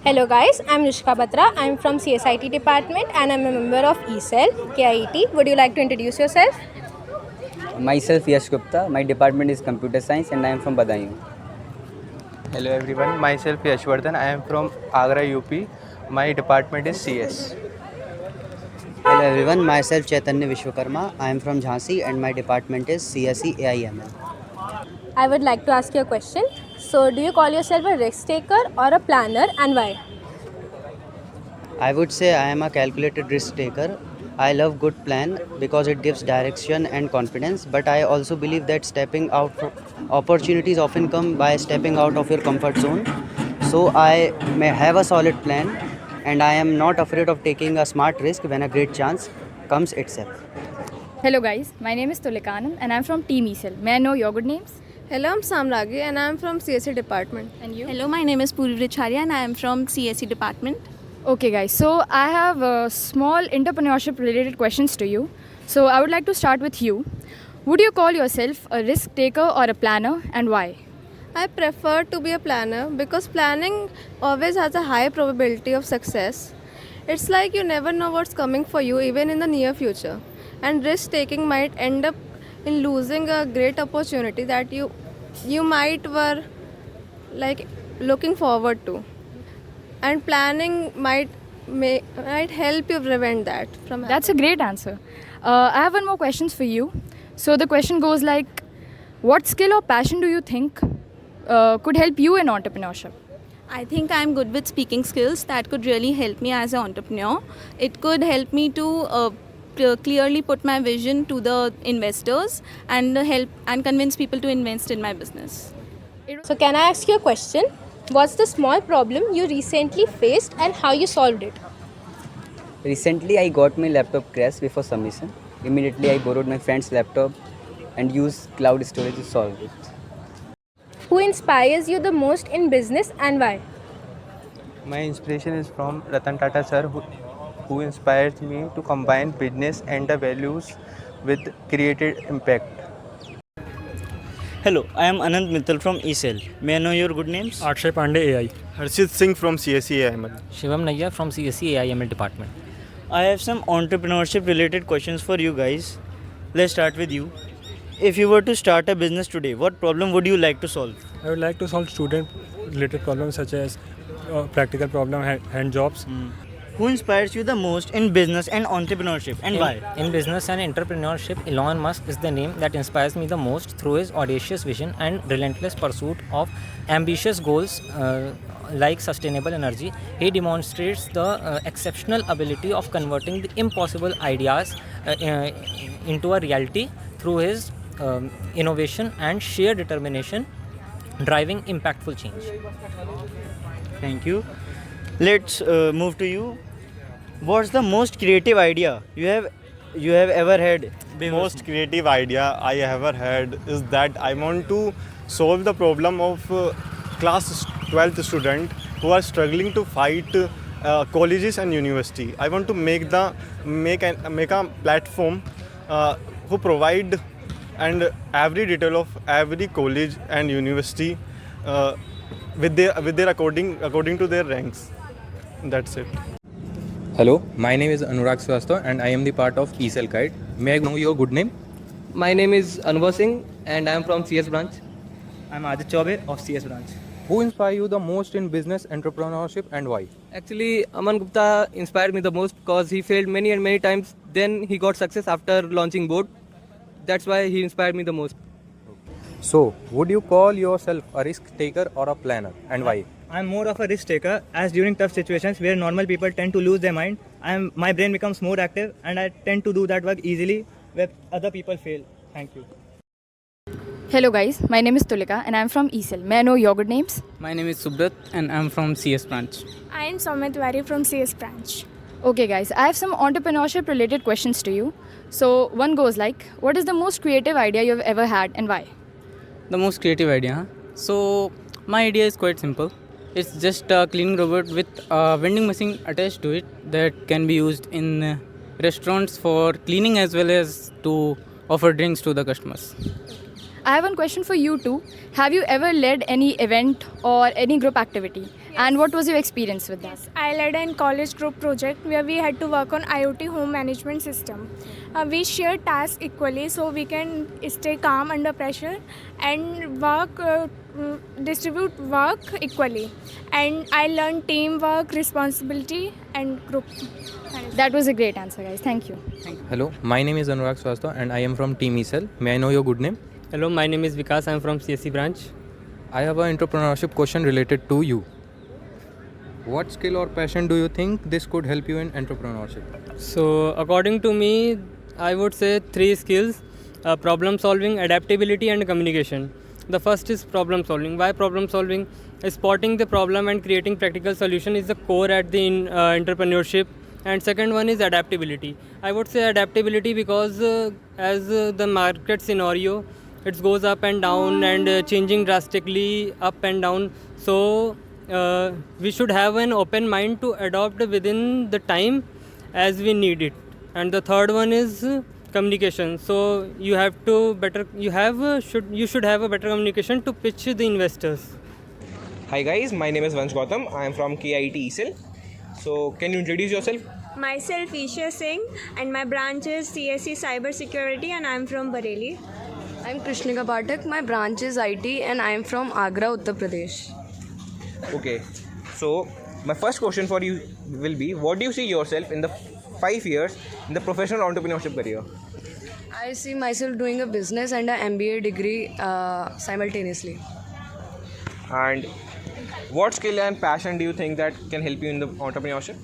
Hello guys, I'm Nushka Batra. I'm from CSIT department and I'm a member of ECEL, KIET. Would you like to introduce yourself? Myself Yash Gupta. My department is computer science and I am from Badaयूं. Hello everyone, myself Yashwardhan. I am from Agra, UP. My department is CS. Hello everyone, myself Chaitanya Vishwakarma. I am from Jhansi and my department is CSE AIML. I would like to ask you a question. So, do you call yourself a risk taker or a planner and why? I would say I am a calculated risk taker. I love good plan because it gives direction and confidence, but I also believe that stepping out opportunities often come by stepping out of your comfort zone. So I may have a solid plan and I am not afraid of taking a smart risk when a great chance comes itself. Hello guys, my name is Tulikanam and I'm from Team ECEL. May I know your good names? Hello, I'm Samragi and I'm from CSE department. And you? Hello, my name is Purvi Richarya and I am from CSE department. Okay guys, so I have small entrepreneurship related questions to you. So I would like to start with you. Would you call yourself a risk taker or a planner and why? I prefer to be a planner because planning always has a high probability of success. It's like you never know what's coming for you even in the near future. And risk taking might end up in losing a great opportunity that you might were like looking forward to. And planning might help you prevent that from happening. That's a great answer. I have one more question for you. So the question goes like, what skill or passion do you think could help you in entrepreneurship? I think I'm good with speaking skills that could really help me as an entrepreneur. It could help me to clearly put my vision to the investors and help and convince people to invest in my business. So, can I ask you a question? What's the small problem you recently faced and how you solved it? Recently, I got my laptop crashed before submission. Immediately, I borrowed my friend's laptop and used cloud storage to solve it. Who inspires you the most in business and why? My inspiration is from Ratan Tata sir who inspires me to combine business and the values with created impact. Hello, I am Anand Mittal from ECEL. May I know your good names? Akshay Pandey AI. Harshit Singh from CSE AIML. Shivam Nayyar from CSE AIML department. I have some entrepreneurship related questions for you guys. Let's start with you. If you were to start a business today, what problem would you like to solve? I would like to solve student related problems such as practical problem, hand jobs. Who inspires you the most in business and entrepreneurship and why? In business and entrepreneurship, Elon Musk is the name that inspires me the most through his audacious vision and relentless pursuit of ambitious goals like sustainable energy. He demonstrates the exceptional ability of converting the impossible ideas into a reality through his innovation and sheer determination, driving impactful change. Thank you. Let's move to you. What's the most creative idea you have ever had? Most creative idea I ever had is that I want to solve the problem of class 12th student who are struggling to fight colleges and university. I want to make a platform who provide and every detail of every college and university with their according to their ranks. That's it. Hello, my name is Anurag Srivastava and I am the part of ECEL Guide. May I know your good name? My name is Anubhav Singh and I am from CS branch. I am Aditya Chaube of CS branch. Who inspires you the most in business entrepreneurship and why? Actually, Aman Gupta inspired me the most because he failed many and many times. Then he got success after launching board. That's why he inspired me the most. So, would you call yourself a risk taker or a planner and why? I am more of a risk taker as during tough situations where normal people tend to lose their mind, my brain becomes more active and I tend to do that work easily where other people fail. Thank you. Hello guys, my name is Tulika and I am from ECEL. May I know your good names? My name is Subrat and I am from CS branch. I am Soumya Tiwari from CS branch. Okay guys, I have some entrepreneurship related questions to you. So one goes like, what is the most creative idea you have ever had and why? The most creative idea, huh? So my idea is quite simple. It's just a cleaning robot with a vending machine attached to it that can be used in restaurants for cleaning as well as to offer drinks to the customers. I have one question for you too. Have you ever led any event or any group activity? And what was your experience with that? Yes, I led a college group project where we had to work on IoT home management system. We share tasks equally so we can stay calm under pressure and distribute work equally. And I learned teamwork, responsibility, and group management. That was a great answer, guys. Thank you. Hello, my name is Anurag Swastha and I am from Team ESL. May I know your good name? Hello, my name is Vikas. I am from CSE branch. I have an entrepreneurship question related to you. What skill or passion do you think this could help you in entrepreneurship? So, according to me, I would say 3 skills: problem solving, adaptability, and communication. The first is problem solving. Why problem solving? Spotting the problem and creating practical solution is the core at the entrepreneurship. And second one is adaptability. I would say adaptability because as the market scenario, it goes up and down and changing drastically up and down. So we should have an open mind to adopt within the time as we need it. And the third one is communication. So you should have a better communication to pitch the investors. Hi guys, my name is Vansh Gautam. I am from KIT ESL. So can you introduce yourself? Myself Isha Singh and my branch is CSE Cyber Security and I am from Bareilly. I'm Krishnika Pathak. My branch is IT and I am from Agra, Uttar Pradesh. Okay, so my first question for you will be, what do you see yourself in the 5 years in the professional entrepreneurship career? I see myself doing a business and an MBA degree simultaneously. And what skill and passion do you think that can help you in the entrepreneurship?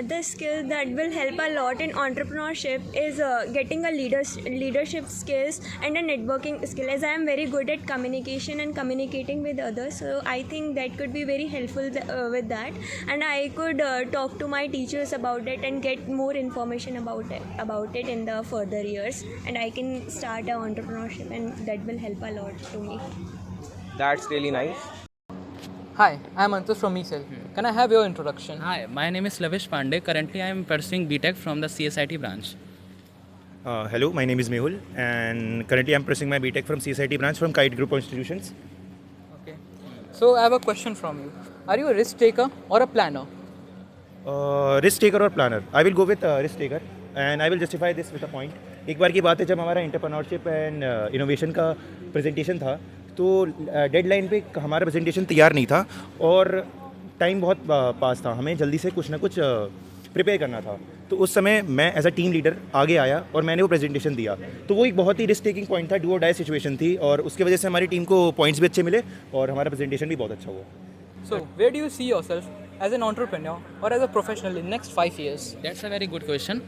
The skill that will help a lot in entrepreneurship is getting a leadership skills and a networking skill, as I am very good at communication and communicating with others. So I think that could be very helpful with that, and I could talk to my teachers about it and get more information about it in the further years, and I can start an entrepreneurship, and that will help a lot to me. That's really nice. Hi, I am Antus from ESL. Can I have your introduction? Hi, my name is Lavish Pandey. Currently, I am pursuing BTech from the CSIT branch. Hello, my name is Mehul and currently I am pursuing my BTech from CSIT branch from Kite Group of Institutions. Okay. So, I have a question from you. Are you a risk taker or a planner? Risk taker or planner? I will go with risk taker and I will justify this with a point. एक बार की बात है जब हमारा entrepreneurship and innovation का presentation था तो deadline पे हमारा प्रेजेंटेशन तैयार नहीं था और टाइम बहुत पास था, हमें जल्दी से कुछ ना कुछ प्रिपेयर करना था। तो उस समय मैं एज अ टीम लीडर आगे आया और मैंने वो प्रेजेंटेशन दिया। तो वो एक बहुत ही रिस्क टेकिंग पॉइंट था, डू और डाई सिचुएशन थी और उसकी वजह से हमारी टीम को पॉइंट्स भी अच्छे मिले और हमारा प्रेजेंटेशन भी बहुत अच्छा हुआ। So, where do you see yourself as an entrepreneur or as a professional in next 5 years? That's a very good question.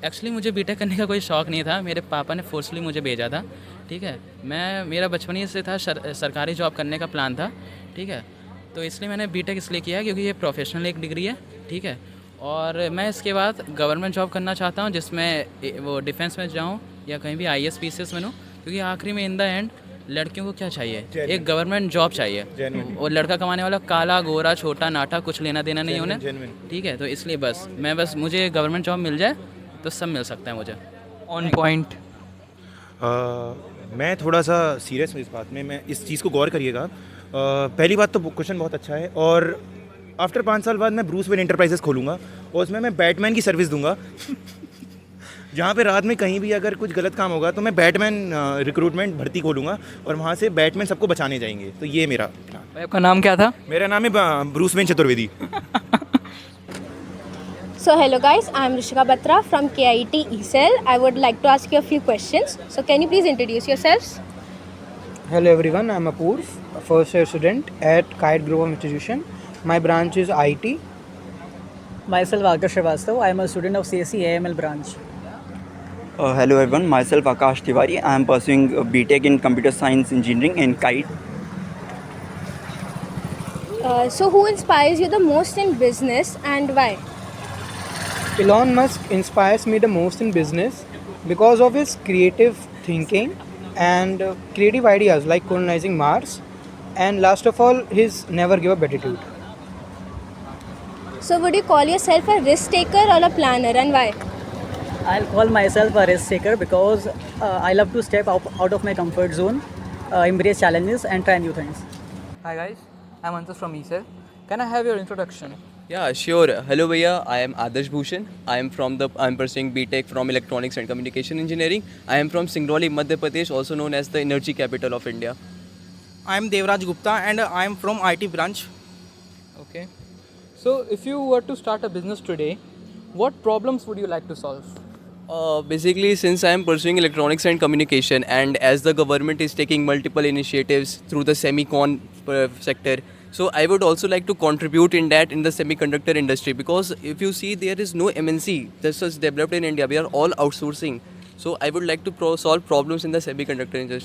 Actually मुझे बीटेक करने का कोई शौक़ नहीं था, मेरे पापा ने फोर्सफुली मुझे भेजा था। ठीक है, मेरा बचपन ही से था, सरकारी जॉब करने का प्लान था। ठीक है, तो इसलिए मैंने बीटेक इसलिए किया क्योंकि ये प्रोफेशनल एक डिग्री है। ठीक है, और मैं इसके बाद गवर्नमेंट जॉब करना चाहता हूँ जिसमें वो डिफेंस में जाऊँ या कहीं भी IAS PCS बनूँ, क्योंकि आखिरी में इन द एंड लड़कियों को क्या चाहिए? एक गवर्नमेंट जॉब चाहिए। और लड़का कमाने वाला काला गोरा छोटा नाटा कुछ लेना देना नहीं उन्हें। ठीक है, तो इसलिए बस मुझे गवर्नमेंट जॉब मिल जाए तो सब मिल सकता है मुझे। On point. मैं थोड़ा सा सीरियस हूँ इस बात में, मैं इस चीज़ को गौर करिएगा। पहली बात तो क्वेश्चन बहुत अच्छा है और आफ्टर 5 साल बाद मैं ब्रूस वेन एंटरप्राइजेस खोलूँगा और उसमें मैं बैटमैन की सर्विस दूंगा। जहाँ पे रात में कहीं भी अगर कुछ गलत काम होगा तो मैं बैटमैन रिक्रूटमेंट भर्ती खोलूँगा और वहाँ से बैटमैन सबको बचाने जाएंगे। तो ये मेरा भाई आपका नाम क्या था? मेरा नाम है Bruce Wayne Chaturvedi. So hello guys, I am Rishika Batra from KIT ESL. I would like to ask you a few questions. So can you please introduce yourselves? Hello everyone, I am Apoorv, a first year student at Kite Group of Institution. My branch is IT. Myself Akash Srivastava, I am a student of CSE AML branch. Hello everyone, myself Akash Tiwari. I am pursuing BTech in Computer Science Engineering in Kite. So who inspires you the most in business and why? Elon Musk inspires me the most in business because of his creative thinking and creative ideas like colonizing Mars, and last of all his never give up attitude. So would you call yourself a risk taker or a planner and why? I'll call myself a risk taker because I love to step out of my comfort zone, embrace challenges and try new things. Hi guys, I'm Antus from ESL. Can I have your introduction? Yeah, sure. Hello, Bhaiya. I am Adarsh Bhushan. I'm pursuing BTech from Electronics and Communication Engineering. I am from Singrauli, Madhya Pradesh, also known as the energy capital of India. I am Devraj Gupta and I am from IT branch. Okay. So, if you were to start a business today, what problems would you like to solve? Basically, since I am pursuing electronics and communication, and as the government is taking multiple initiatives through the semicon sector, so I would also like to contribute in that in the semiconductor industry, because if you see, there is no MNC just as developed in India. We are all outsourcing. So I would like to solve problems in the semiconductor industry.